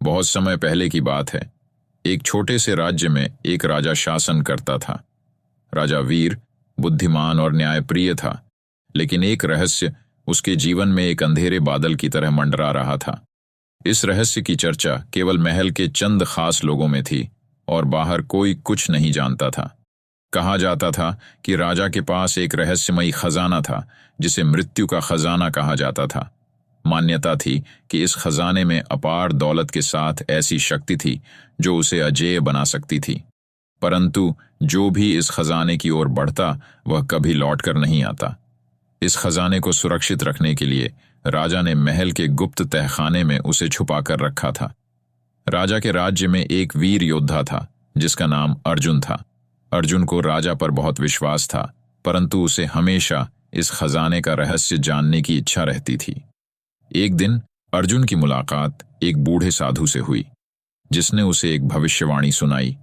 बहुत समय पहले की बात है। एक छोटे से राज्य में एक राजा शासन करता था। राजा वीर, बुद्धिमान और न्यायप्रिय था, लेकिन एक रहस्य उसके जीवन में एक अंधेरे बादल की तरह मंडरा रहा था। इस रहस्य की चर्चा केवल महल के चंद खास लोगों में थी और बाहर कोई कुछ नहीं जानता था। कहा जाता था कि राजा के पास एक रहस्यमयी खजाना था जिसे मृत्यु का खजाना कहा जाता था। मान्यता थी कि इस खजाने में अपार दौलत के साथ ऐसी शक्ति थी जो उसे अजेय बना सकती थी, परंतु जो भी इस खजाने की ओर बढ़ता वह कभी लौटकर नहीं आता। इस खजाने को सुरक्षित रखने के लिए राजा ने महल के गुप्त तहखाने में उसे छुपा कर रखा था। राजा के राज्य में एक वीर योद्धा था जिसका नाम अर्जुन था। अर्जुन को राजा पर बहुत विश्वास था, परंतु उसे हमेशा इस खजाने का रहस्य जानने की इच्छा रहती थी। एक दिन अर्जुन की मुलाकात एक बूढ़े साधु से हुई, जिसने उसे एक भविष्यवाणी सुनाई।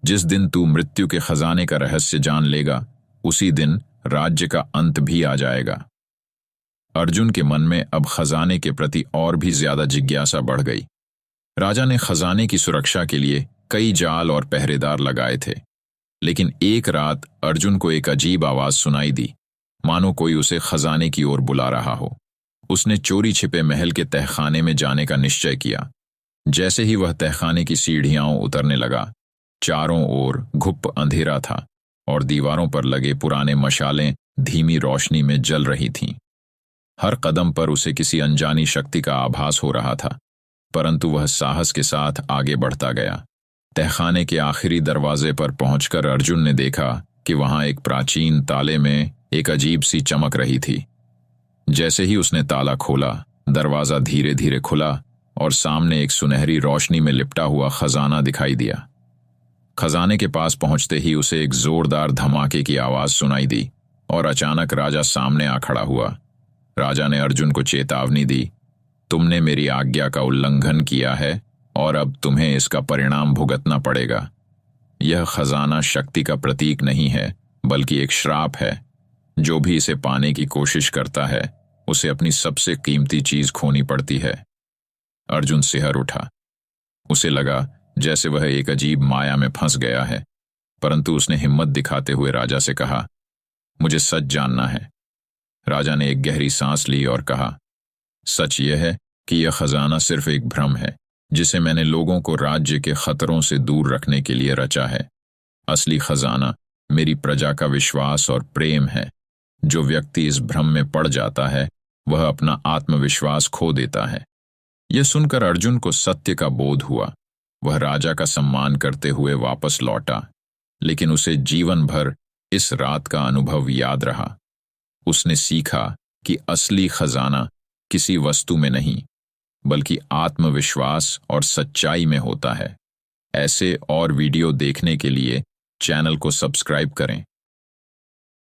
जिस दिन तू मृत्यु के खजाने का रहस्य जान लेगा, उसी दिन राज्य का अंत भी आ जाएगा। अर्जुन के मन में अब खजाने के प्रति और भी ज्यादा जिज्ञासा बढ़ गई। राजा ने खजाने की सुरक्षा के लिए कई जाल और पहरेदार लगाए थे, लेकिन एक रात अर्जुन को एक अजीब आवाज सुनाई दी, मानो कोई उसे खजाने की ओर बुला रहा हो। उसने चोरी छिपे महल के तहखाने में जाने का निश्चय किया। जैसे ही वह तहखाने की सीढ़ियां उतरने लगा, चारों ओर घुप अंधेरा था और दीवारों पर लगे पुराने मशालें धीमी रोशनी में जल रही थीं। हर कदम पर उसे किसी अनजानी शक्ति का आभास हो रहा था, परंतु वह साहस के साथ आगे बढ़ता गया। तहखाने के आखिरी दरवाजे पर पहुंचकर अर्जुन ने देखा कि वहां एक प्राचीन ताले में एक अजीब सी चमक रही थी। जैसे ही उसने ताला खोला, दरवाजा धीरे धीरे खुला और सामने एक सुनहरी रोशनी में लिपटा हुआ खजाना दिखाई दिया। खजाने के पास पहुंचते ही उसे एक जोरदार धमाके की आवाज सुनाई दी और अचानक राजा सामने आ खड़ा हुआ। राजा ने अर्जुन को चेतावनी दी, तुमने मेरी आज्ञा का उल्लंघन किया है और अब तुम्हें इसका परिणाम भुगतना पड़ेगा। यह खजाना शक्ति का प्रतीक नहीं है, बल्कि एक श्राप है। जो भी इसे पाने की कोशिश करता है, उसे अपनी सबसे कीमती चीज खोनी पड़ती है। अर्जुन सिहर उठा। उसे लगा जैसे वह एक अजीब माया में फंस गया है, परंतु उसने हिम्मत दिखाते हुए राजा से कहा, मुझे सच जानना है। राजा ने एक गहरी सांस ली और कहा, सच यह है कि यह खजाना सिर्फ एक भ्रम है जिसे मैंने लोगों को राज्य के खतरों से दूर रखने के लिए रचा है। असली खजाना मेरी प्रजा का विश्वास और प्रेम है। जो व्यक्ति इस भ्रम में पड़ जाता है, वह अपना आत्मविश्वास खो देता है। यह सुनकर अर्जुन को सत्य का बोध हुआ। वह राजा का सम्मान करते हुए वापस लौटा, लेकिन उसे जीवन भर इस रात का अनुभव याद रहा। उसने सीखा कि असली खजाना किसी वस्तु में नहीं, बल्कि आत्मविश्वास और सच्चाई में होता है। ऐसे और वीडियो देखने के लिए चैनल को सब्सक्राइब करें।